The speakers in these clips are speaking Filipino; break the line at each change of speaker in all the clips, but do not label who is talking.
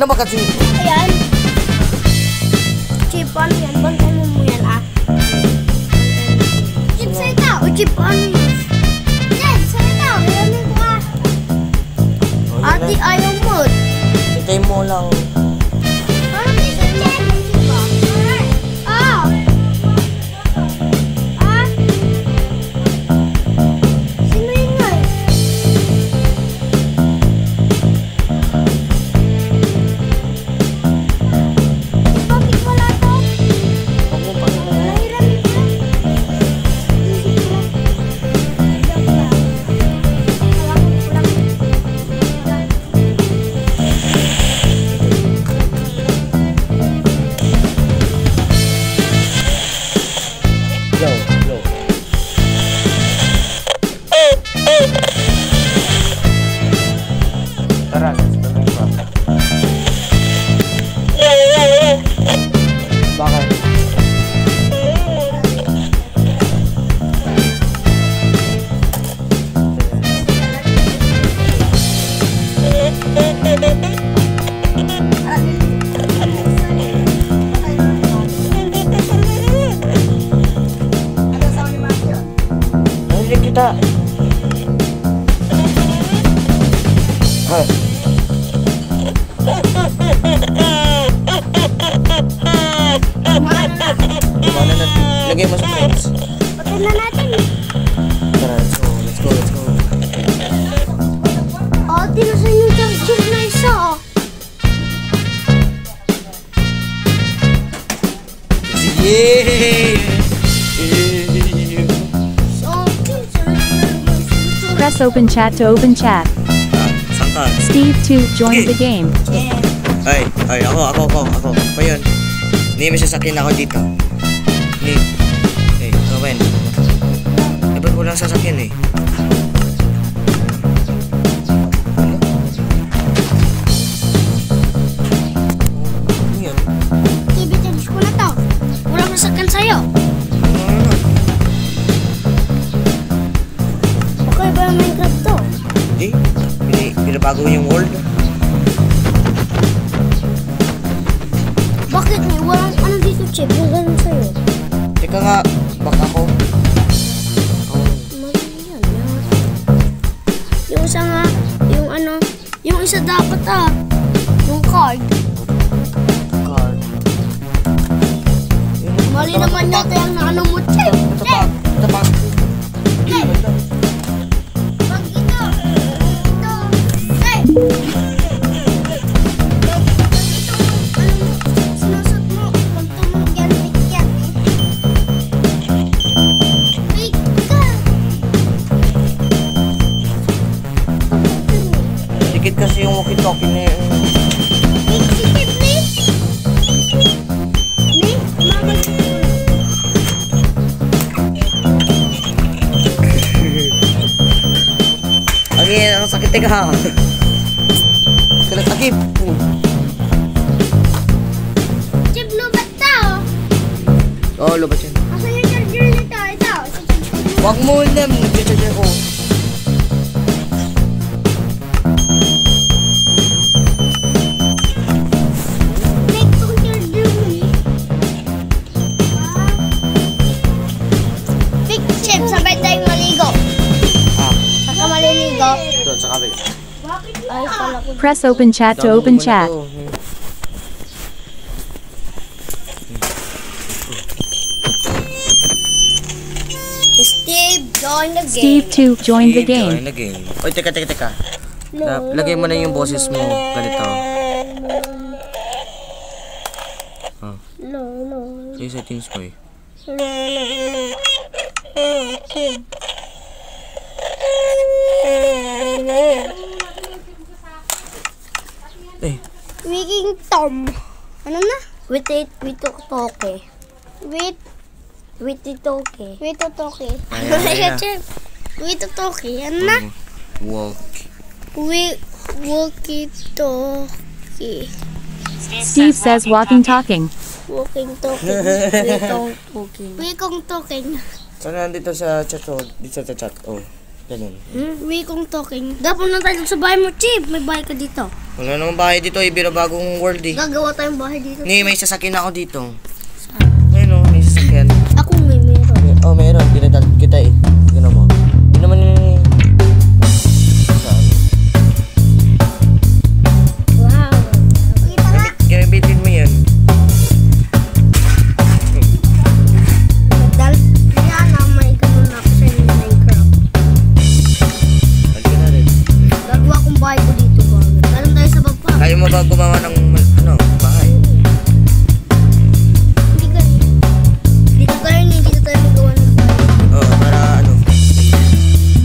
naman kasi.
Ayan. Chipan, yan. Bantayan mo yan, ah. Chip, salita. O, chipan. Yan, salita. Ayan mo ko, ah. Ate, ayaw mo.
Hintay mo lang.
Parang may salita. Ah. Ah. Sino yun nga? Bakit wala to?
Huwag mo pa naman.
Nahiramin ka?
Go, go. Tara, let's go na pa. Bakit? Narinig kita. Hay. Kumana na. Lagay mo sa friends.
Patay na natin.
Tara, let's go, let's go, let's go.
Oh, tinasan yung charger na isa, oh.
Yay!
Press open chat to open chat.
Saan ka?
Steve 2 joined the game.
Ay, ako. Ako yun. May sasakyan ako dito. Gawin. Ba't walang sasakyan eh? Ano yan?
TV charge ko na to. Walang masakyan sa'yo. Okay ba yung Minecraft to?
Pinabago yung world.
Bakit may walang ano dito, Chip? Yung ganun sa'yo.
Teka nga, baka ako.
Mali yan. Yung isa nga, yung ano, yung isa dapat yung card.
Card.
Mali naman yata yung naano mo, Chip. Chip!
Tapang.
Chip! Pag ito, Chip! Sinusot mo, pag tumunog yan, yan eh. Wait ka!
Dikit kasi yung walkie-talkie na yun.
Wait, si Chip, please! Please, mama.
Okay, ang sakit teka. Sakit.
Chip, lubat tao.
Oo, lubat yan.
Asa yung charger nito? Ito.
Huwag mo lang. Nag-charger ko.
Make tong charger mo eh. Big Chip, sabay tayong maligo. Saka maliligo.
Doon sa kabit.
Ay, pala ko.
Press open chat to open chat.
Steve, join the game.
Steve 2 joined the game.
Join the game. Oy, teka. Lagay mo na yung boses mo. Ganito.
No.
Yung settings ko eh.
Wiking Tom. Ano na? Witotoke. Witotoke.
Ayan.
Chip. Witotoke. Ano na? Walkie-talkie.
Steve says walking talking.
Walking talking. Wikong talking.
So, nandito sa chat, oh. Dito sa chat, oh. Ganun.
May kong talking. Dapat na tayo sa bahay mo, Chip. May bahay ka dito.
Wala namang bahay dito, bagong world eh.
Gagawa tayong bahay dito.
May sasakyan ako dito. Ayun o, may sasakyan.
Ako may meron.
Oh, meron. Pinadal kita eh. Tignan mo. Hindi naman yun. Saan?
Wow. Kita nga.
Gamitin mo yan.
Dahil yan na may ganun ako sa Minecraft.
Halika na rin.
Gagawa kong bahay ko dito. Galing tayo sa baba.
Kaya mo ba gumawa ng bahay?
Hindi ka rin. Dito tayo magawa ng bahay.
Oo, para ano?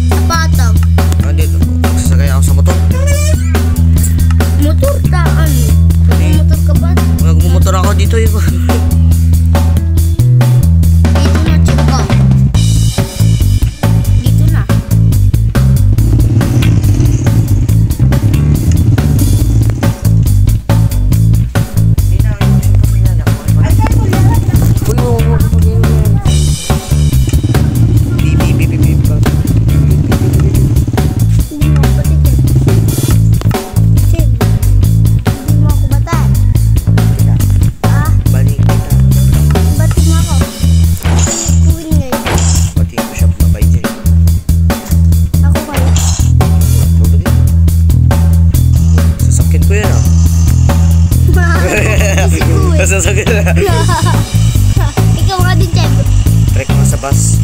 Sa batang.
Dito. Magsasakay ako sa motor.
Motor taan. Motor ka ba?
Magmumotor ako dito eh.
Dito na, Chip ko. Dito na. Hindi mo ako patikin. Chip, hindi mo ako bata. Ah,
Balik kita.
bati mo ako. Kuwin ngayon.
Pati ko siya mabay dyan.
Ako kayo.
Totally. Sasakyan ko yan ah.
Kasi kuwin.
Sasakyan na.
Ikaw nga din, Chip.
Trek mo sa bus.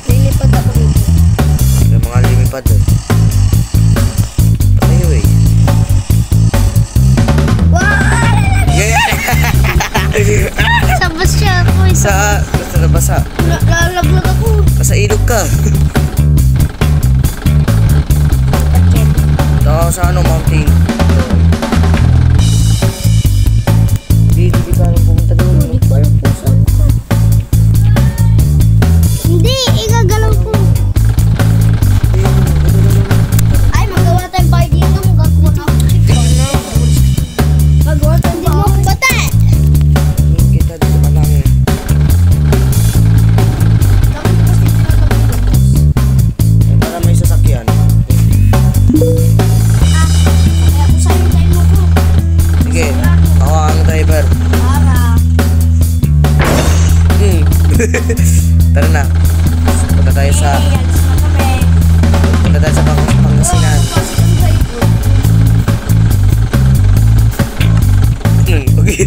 Lilipad ako dito.
Yung mga lumipad doon. Patayo eh.
Wow!
Yeah!
Sabas siya ako.
Basta nabasa.
Lalaglag ako.
Nasa ilog ka. Ito ako sa mountain. Hindi ka nang pumunta doon.
Hindi ko alam kung saan ka. Hindi, igagalaw ko. Ay, magawa tayong bahay dito. Magagawa na ako. Magawa tayong bahay. Hindi mo ako bata.
Kita dito pa lang eh. Para may sasakyan.
Kaya ako sa'yo tayo mo ko.
Sige, ako ang driver.
Para.
Tara na. Punta tayo sa Pangasinan. Okay.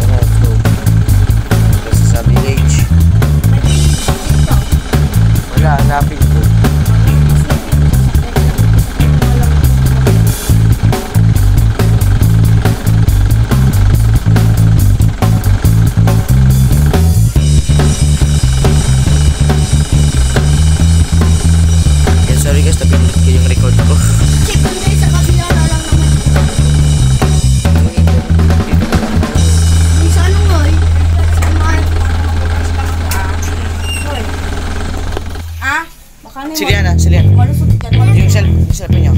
Let's go. Kasi sa village. Wala, hanapin ko. Yeah, sorry guys, napilit ko yung record ko.
Check ko tayo sa kabila na lang naman. Hindi sa ano nga eh. Sa mga-
Siliana. Yung cellphone niya.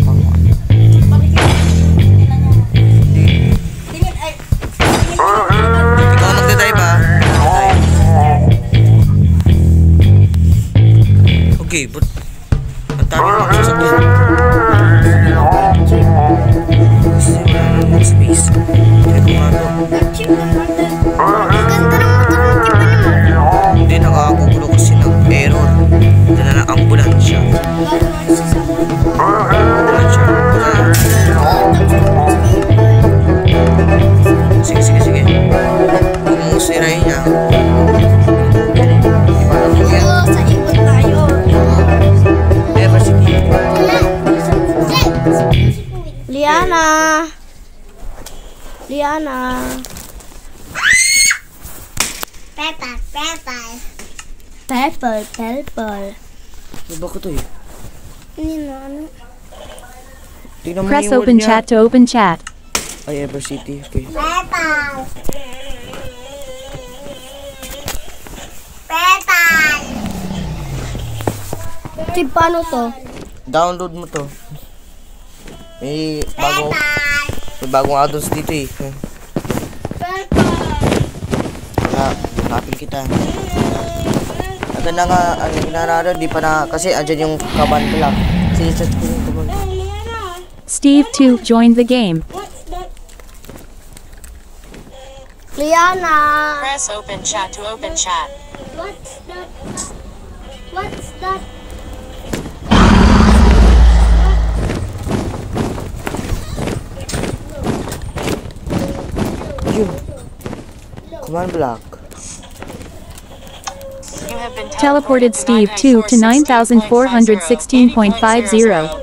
Ikaw magdadrive ba? Okay, but ang dami naman sasakyan. Space. Hindi ko nga to.
Ang ganda ng motor ng kipan mo.
Hindi, nakakagulo kasi ng error. Dala na ambulansya. Ambulansya. Sige. Huwag mo sirayin niya. Iba lang po yan.
Oo, sa ikot tayo.
Ever sige.
Liana. Pepper.
Iba ko to eh.
Hindi na ano.
Tingnan mo
Press
yung word
open
niya.
chat to open chat.
Ay, Ever City. Okay.
Tip, paano to?
Download mo to. May bagong add-ons dito eh. Hanapin kita. Maganda nga, ano ginararo, di pa na, kasi andyan yung kaban black. Sinisat ko yung kaban.
Steve 2 joined the game.
Liana!
Press open chat to open chat.
What's that? What's that?
Yun. Kaban black.
You have been
Teleported Steve 2 to 9416.50,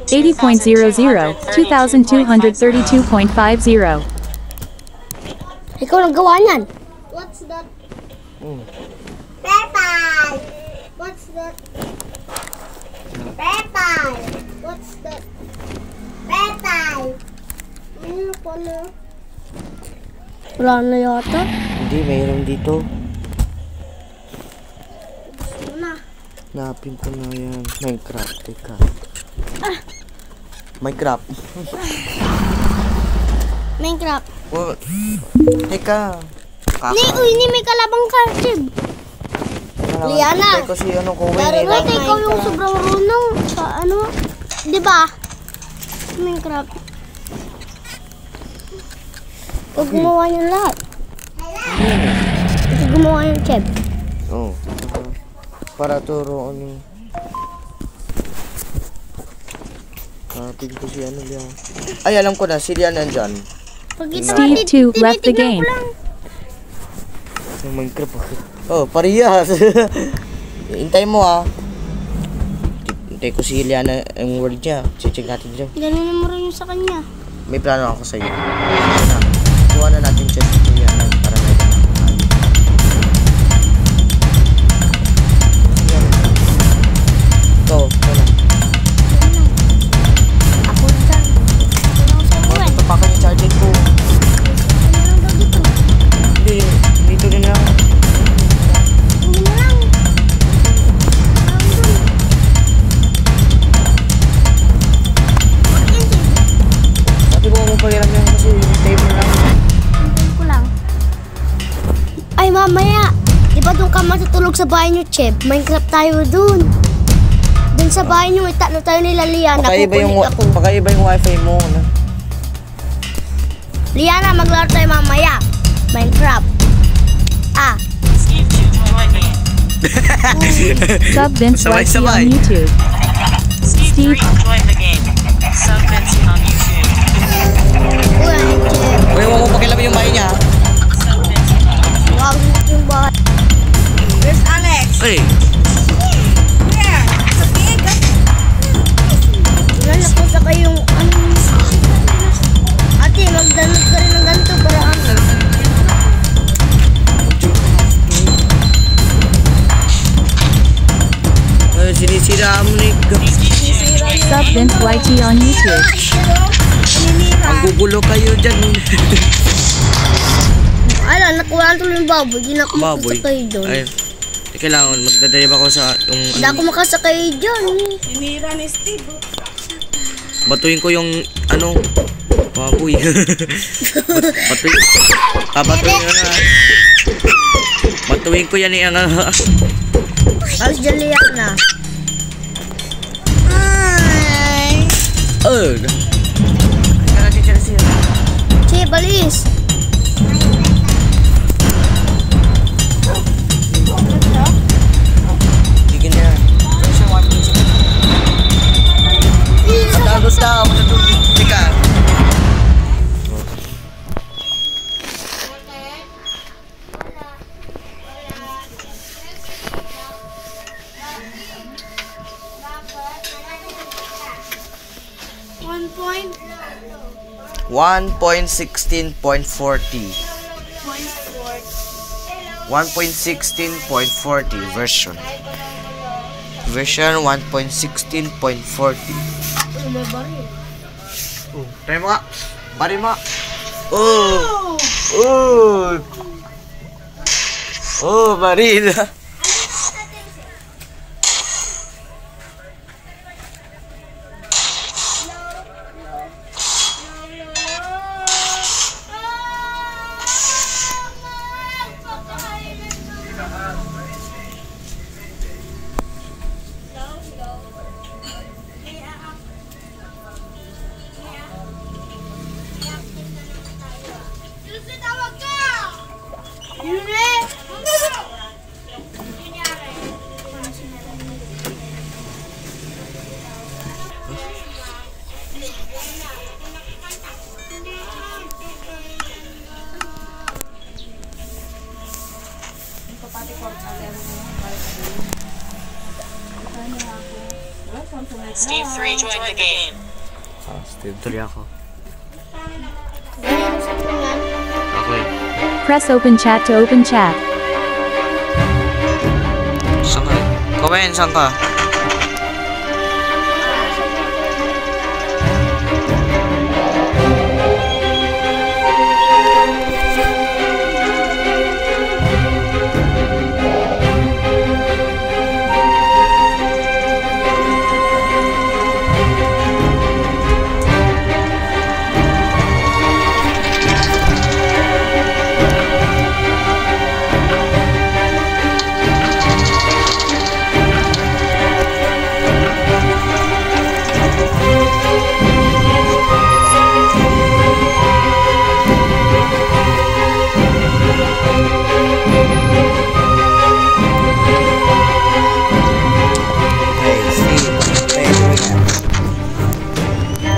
80.00, 2232.50.
Ikaw naggawa niyan. What's that? Pepper! What's that? Pepper! What's that? Pepper! Ano pala? Wala na yata.
Hindi, mayroon dito.
Gusto na.
Napin ko na yan. Minecraft, teka. Minecraft.
Minecraft.
Oh, teka.
Uy, ni may kalabang kartib. Liana.
Teka si ano ko,
Wait, ikaw yung sobrang marunong sa ano. Di ba? Minecraft. Huwag gumawa yung lahat. Ito gumawa yung chef.
Oo. Para turoon yung... Kapin ko si ano yan. Ay, alam ko na. Si Lian nandyan.
Steve 2 left the game.
Yung Minecraft. Oh, parehas. Hintay mo ah. Hintay ko si Lian ang word niya. Check natin dyan.
Ganun mo rin yung sa kanya.
May plano ako sa'yo. Kuha na natin check si Lian para may Go, wala.
Ako dyan.
Ito pa yung charging ko. Hindi, dito din lang. Sabi ko mo pahiram yan kasi time mo lang.
Ko lang. Ay, mamaya. Di ba doon ka matutulog sa bahay niyo, Chef? Minecraft tayo doon. Doon sa bahay niyo, tatlo tayo nila Liana.
Pakaiba yung wifi mo. Ano?
Liana, maglaro tayo mamaya. Minecraft.
Steve 2 join the game.
Sub Vince YT on YouTube.
Steve 3 join the game. Sub Vincent on YouTube.
Uy, Chef.
Uy, huwag mo pakilaman yung bahay niya.
Sub Vincent on YouTube.
Huwag mo yung bahay.
Where's Alex?
Hey!
Wala po sa kayong ano. Ate, magdanod ka rin ng ganito para ano.
Sinisira mo ni...
Sub Vince YT on YouTube.
Ang gugulo kayo dyan.
Ala, nakuha tuloy yung baboy. Hindi na ako
Baboy.
makasakay doon.
Ay, kailangan magdadrive ako sa yung...
Hindi ako makasakay dyan.
Batuin ko yung ano... Baboy. Batuin. Batuin ko na. Batuin ko yan yung...
Alas dyan Liana. Che, balis.
Tigin niya. Matagos ka. Tika.
Point.
1.16.40 1.16.40 version 1.16.40. Try mo nga. Barin mo nga. Barin.
Steve 3 joined the game.
Ah, Steve 3 ako.
Ganyan sa yan.
Okay.
Press open chat to open chat.
Saan ka? Komen, saan ka?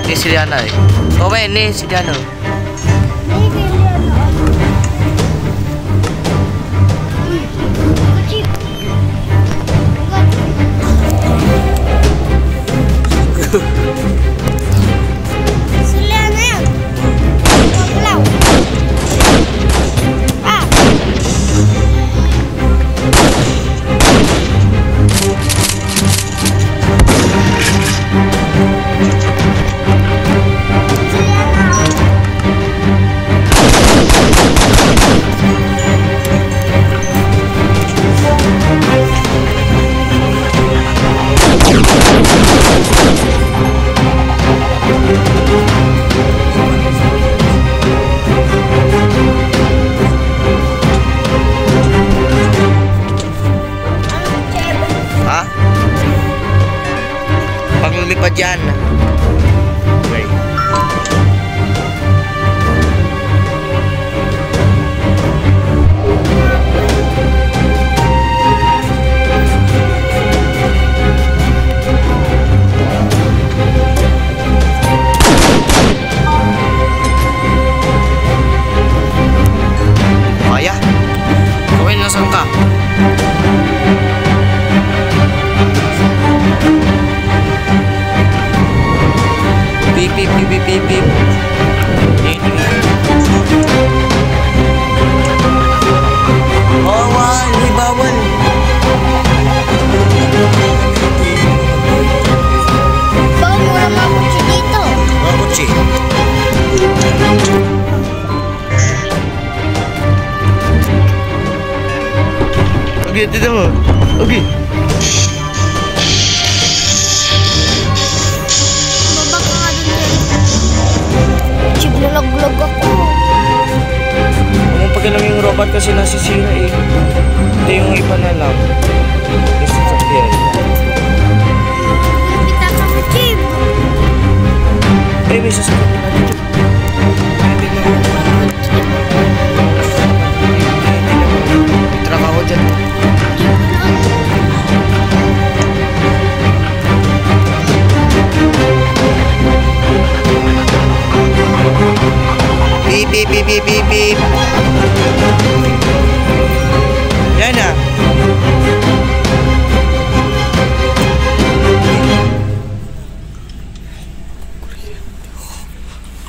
Ni si Liana eh. Komen, ni si Liana.
Sila na yan. Paglaw. Ah.
Ha? Pag lumipad yan. Okay. Kaya? Gawin na saan ka? Beep, beep, beep, beep, beep, beep. Bawal, hindi bawal.
Bawal mo na maputsi dito.
Maputsi. Okay, dito mo. Okay.
Baba ka nga dun din. Chib, nalaglag ako.
Pag lang yung robot kasi nasisira eh. Ito yung iba na lang. Kasi sa piyan.
Kita ka mo, Chib.
Eh, may sasakit na dito. Traka ako dyan. Beep, beep, beep, beep, beep, beep. Yan na.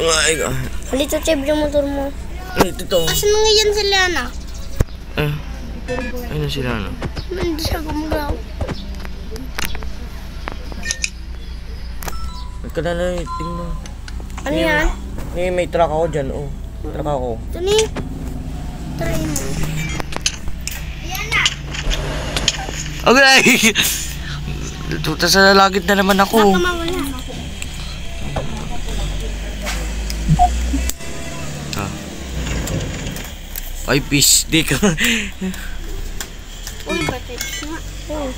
Oh my God.
Dito, Chib, yung motor mo.
Ito to.
Asan nga yan si Liana?
Ano sila ano?
Hindi siya gumagaw.
Nagkala na eh, tingnan.
Ano yan?
May truck ako dyan, oh. Truck ako.
Ito ni. Try mo. Liana!
Okay! Tuta sa lalagit na naman ako.
Baka mawala.
Ay, peace. Di ka.
Uy, bakit nga? Oh.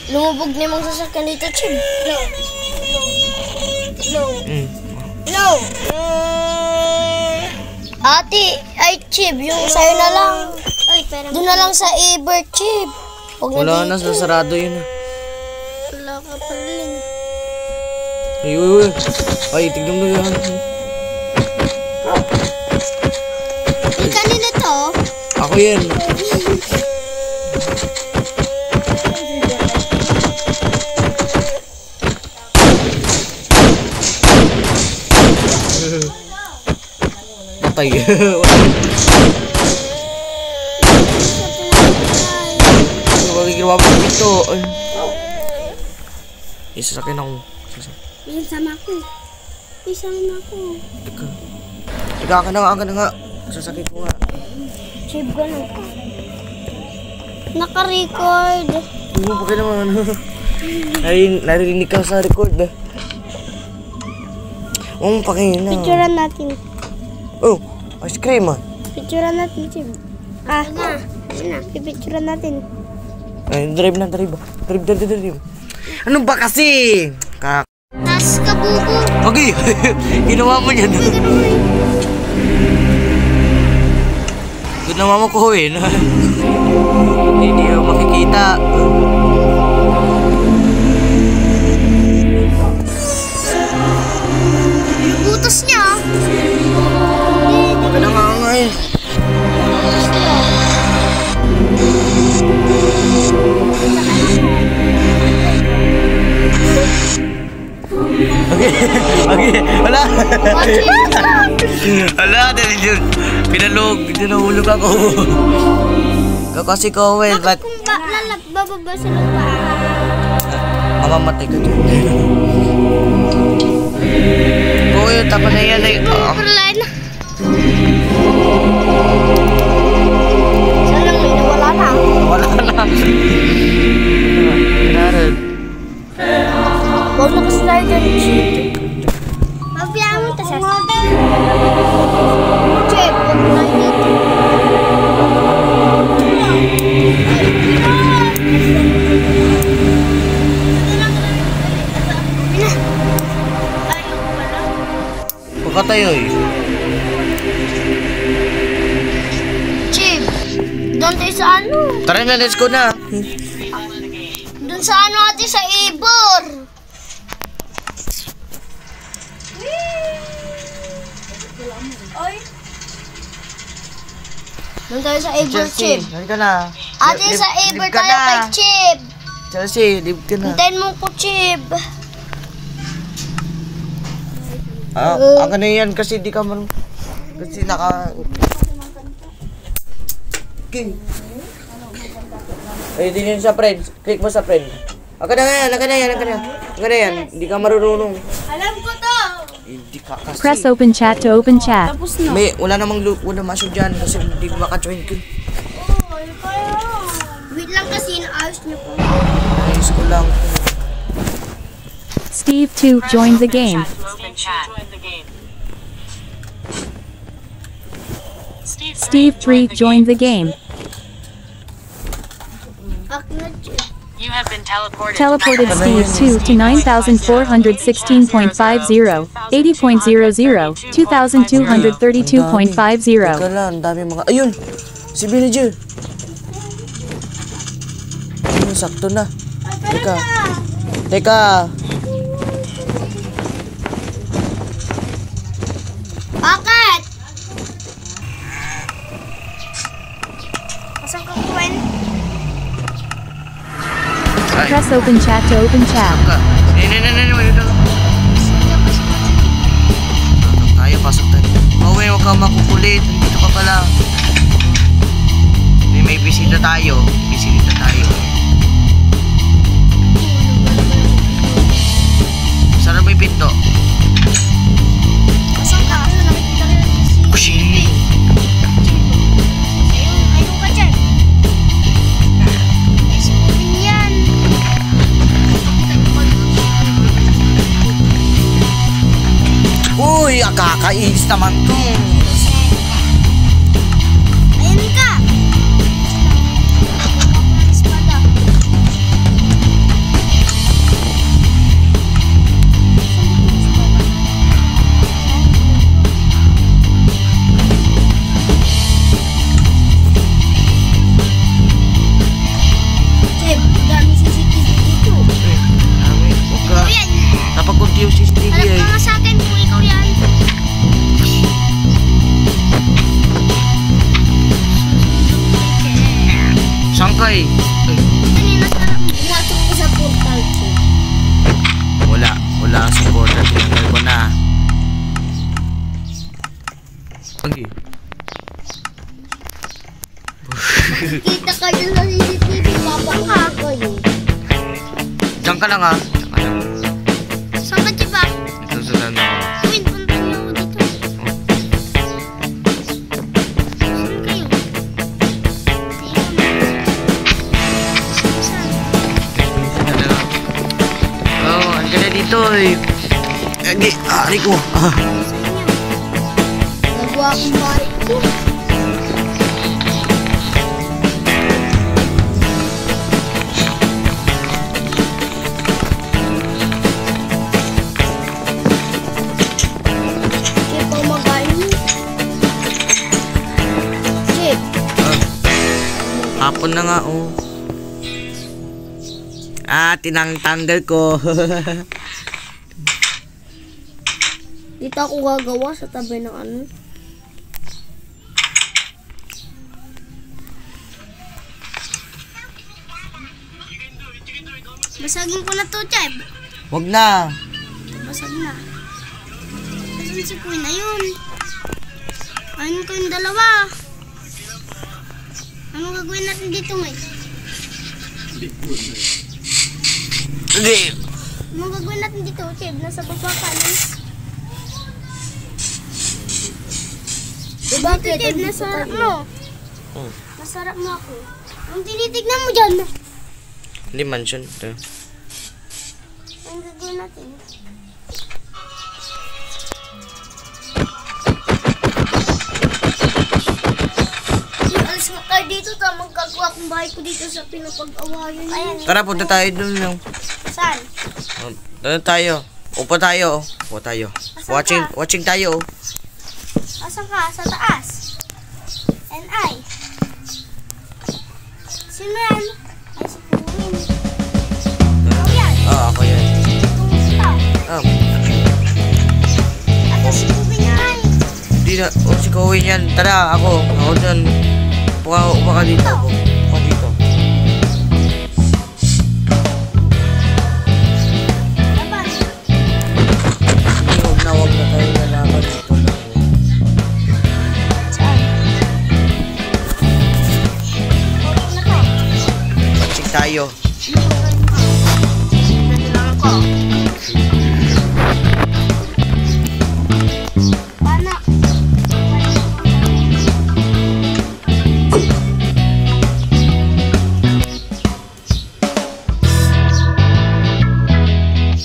Lumubog na yung mga sasakyan dito, Chib. No. No. No. Ate, ay Chib, yung sa'yo na lang. Doon na lang sa Eber, Chib. Huwag na
Wala na,
dito.
sasarado yun.
Wala ka pa rin.
Ay, uy, uy. Ay, tignan mo yan.
Yung kanina to,
Ako yan. Patay. Ginawa mo ito. Isasakin ako.
Yan, sama ko. Isama ko.
Teka, akin na nga. Sasakit ko nga.
Chip ko lang. Naka-record.
Oo, bakit naman? Narinig ka sa record. Oo, pakinggan na.
Picturean natin.
Oh, ice cream ah.
Picturean natin, Chip. Na. Pipicturean natin.
Ay, drive. Ano ba kasi?
Nas kabuko.
Okay, ginawa mo yan. Ginawa mo ko hindi mo makikita.
Butas niya.
Baka na nga eh. Okay, wala. Wala, pinahulog ako. Kasi ko, well, but...
Kung bababa sa lupa.
Mamamatay ka dyan. Oo, yun, tapa na yan eh.
Line. Saan lang may nawala na?
Wala na. Kinarin.
Huwag na kasi tayo dyan, Chip. Mabiyaan mo ito siya. Chip, huwag na tayo dito.
Pagkatayo eh.
Chip, doon tayo sa ano?
Tara na, let's go na.
Doon sa ano natin, sa Ibor. Doon tayo sa Ibor, Chip.
Chelsea, ka na.
Ate, sa Ibor tayo kay Chip.
Chelsea, live ka na.
Hintayin mo ko, Chip.
Ang na yan kasi di ka man... Kasi naka... Okay. Ay, din yun sa friend. Click mo sa friend. Aga na yan. Hindi ka marunong.
Alam ko to.
Hindi ka kasi.
Press open chat to open chat.
Wala namang loop. Wala masyo dyan kasi hindi maka-join ka.
Wait lang kasi inaayos niyo po.
Ayos ko lang.
Steve 2 joined the game. Steve 3 joined the game.
You have been teleported.
Teleported Steve 2 to 9,416.50, 80.00, 2,232.50.
Teka lang, ang dami mga... Ayun! Si Villager! Ayun, sakto na. Teka.
Bakit? Masang kakuin?
Press open chat to open chat.
Pasok tayo. Huwag kang makukulit. Dito ka pala. May bisita tayo. Sarap may pinto.
Masang ka? Nakikita rin si...
Kushi!
Ayun ka dyan. Ay, si Pupin yan.
Uy, kakainis naman to.
Ayun ka. Espada. Chip, dami CCTV dito.
Huwag ka.
Ikaw yan.
Napag-conti yung CCTV
Harap
eh.
ka nga sa akin kung ikaw yan.
bahay. Ay,
Kanina sarap pumasok ko sa portal ko.
wala ang supporter. Tinanggal ko na. Okay.
Kita kayo sa CCTV, papakuha kayo.
Diyan ka lang ha. Diyan ka lang.
Saan ka, Chip, ah?
Susunod na ako.
Queen, punta niyo ako dito. Saan kayo?
Oh, andyan na dito eh. Agi, ari ko.
Nagawa akong bahay ko. Chip, ang magaling. Chip,
Hapon na nga oh. Tinangtanggal ko.
dito ako gagawa sa tabi ng ano. Basagin ko na to, Chip.
Wag na.
Basag na. Basag si Queen. Ayun. Ayun ko yung dalawa. Anong gagawin natin dito, Mike?
Hindi.
Anong gagawin natin dito, Chip? Nasa baba ka na. Diba, Chip? Nasarap mo. Nasarap mo ako. Ang tinitignan mo dyan.
Hindi mansion. Ito.
Ang gagawin natin. Alis mo tayo dito. Magkagawa akong bahay ko dito sa pinapag-awayan niyo.
Tara, punta tayo dun lang.
Saan?
Doon tayo. Upo tayo. Upo tayo.
Asan ka?
Watching tayo.
Asan ka? Sa taas. And I. Sino yan? Ay, si Queen. Ikaw yan.
Ako yan.
Kumusta? Ate, si Queen yan.
Hindi na. Si Kowen yan. Tara, ako. Ako dun. Upa ka dito. Upa dito.
Laban.
Huwag na tayo nalaman dito lang.
Saan? Puro na to.
Watching tayo.
Dito lang ako. Paano?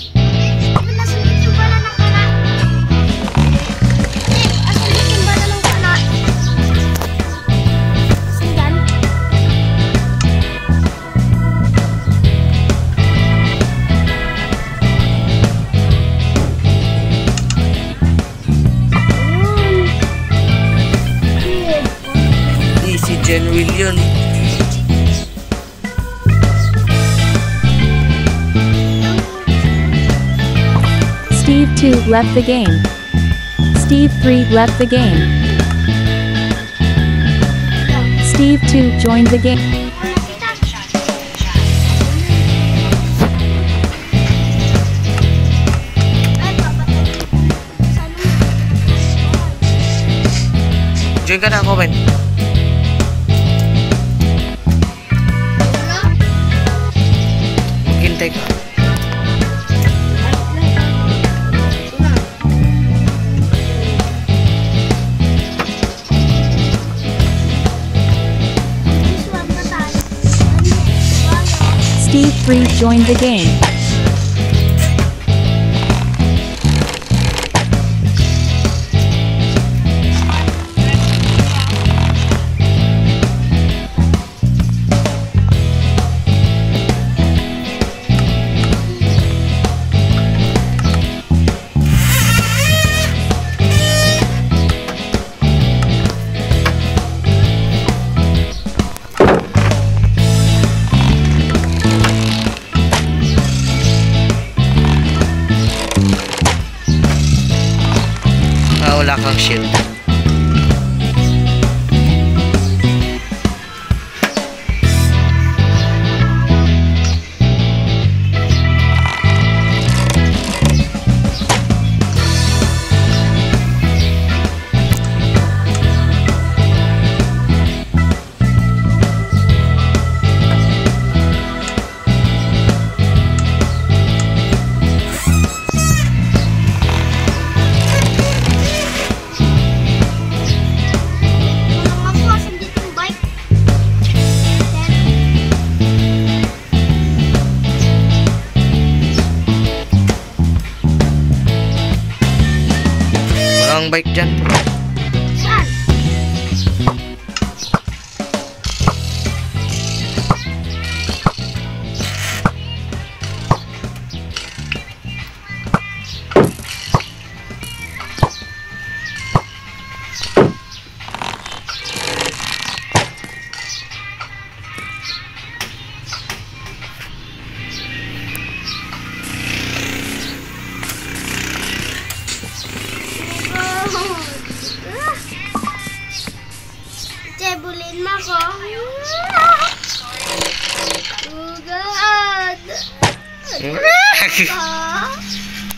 Nasundot yung bala ng kana. Asundot yung bala ng kana. Sundan.
Si Jen Will yun.
Steve 2 left the game. Steve 3 left the game. Steve 2 joined the game.
Join ka na, Kowen. Maghintay ka.
Steve 3 joined the game.
Wala kang shield. Ang bike dyan.
Saan? Bulin mo ko. Oh God.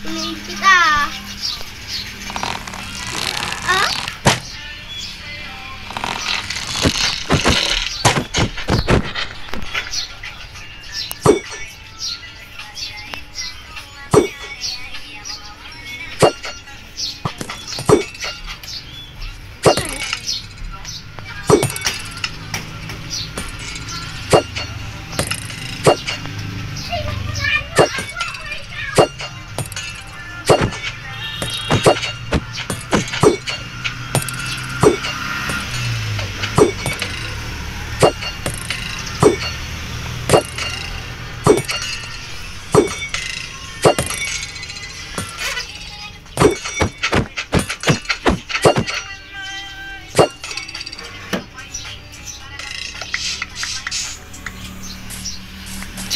Bulin kita.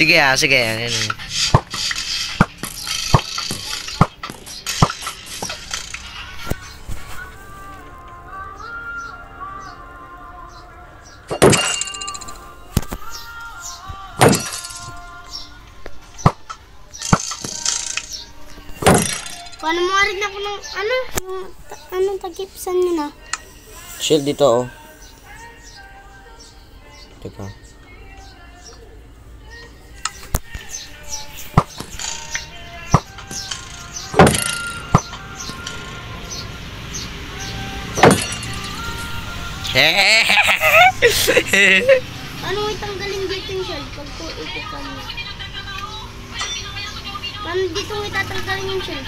Sige sige. Ayan.
Paano mo rin ako ng anong tagipsan nyo na?
Shield dito, oh. Teka.
Paano itanggalin dito yung shell pag ikutan mo? Paano dito mo itatanggalin yung shell?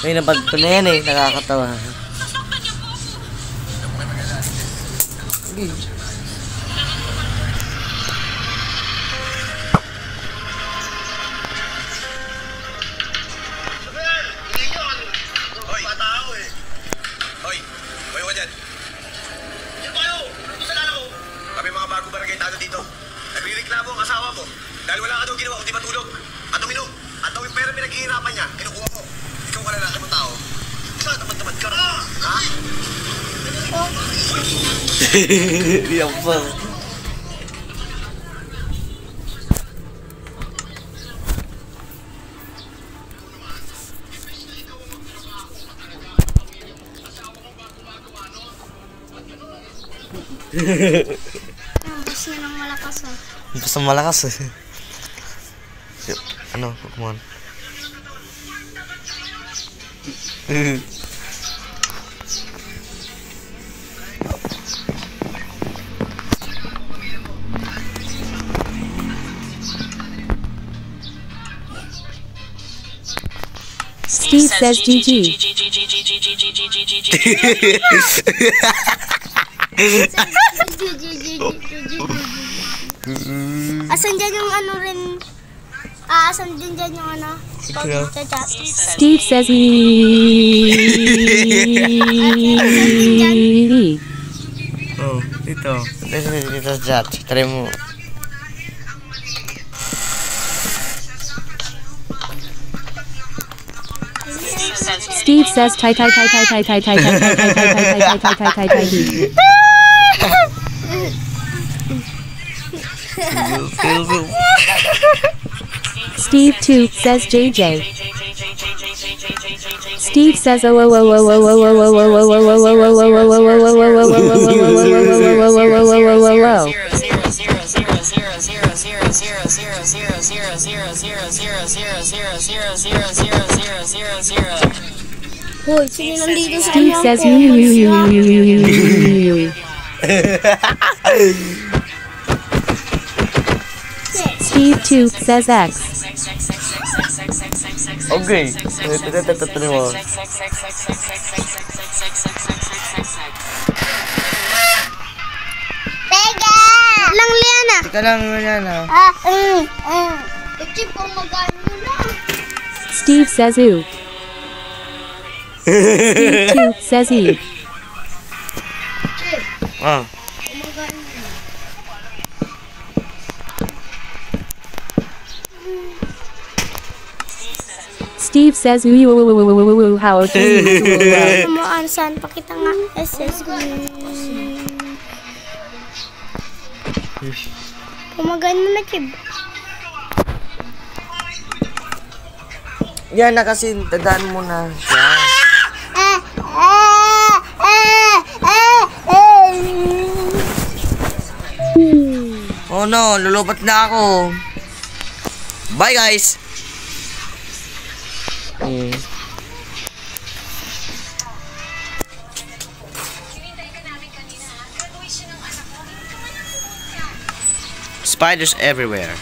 Ay, napag ko na yan eh. Nakakatawa.
Nagre-reklamo ang asawa mo dahil wala ka daw ginawa kundi matulog at uminom at daw yung pera pinaghihirapan niya, kinukuha mo. Ikaw ka lalaki mong tao. Saan tamad-tamad ka? Ha?
Yan pa.
Basta ng malakas ah.
Basta malakas eh. Ano? Come on.
Steve says GG.
Asan dyan yung ano rin? Asan din dyan yung ano? Pag-chat.
Steve says
Oh, dito. Dito chat. Try mo.
Steve says tie tie tie tie tie tie tie tie tie tie tie tie tie tie tie tie. Steve 2 says JJ. Steve says oh oh oh oh oh oh oh oh oh oh oh oh
Hoy, sino nandito sa
Steve says Steve 2 says X.
Okay. Tuloy mo.
Teka! Lang, Liana.
Teka lang, Liana.
Chip, pumagain mo na.
Steve says ooh. Steve 2 says E.
Ah.
Pumagain mo na.
Steve says ooh, how to
Ano mo, saan? Pakita nga. SS. Pumagain mo na, Chip.
Yan na kasi, tandaan mo na siya. Oh no, lulubat na ako. Bye guys! Spiders everywhere.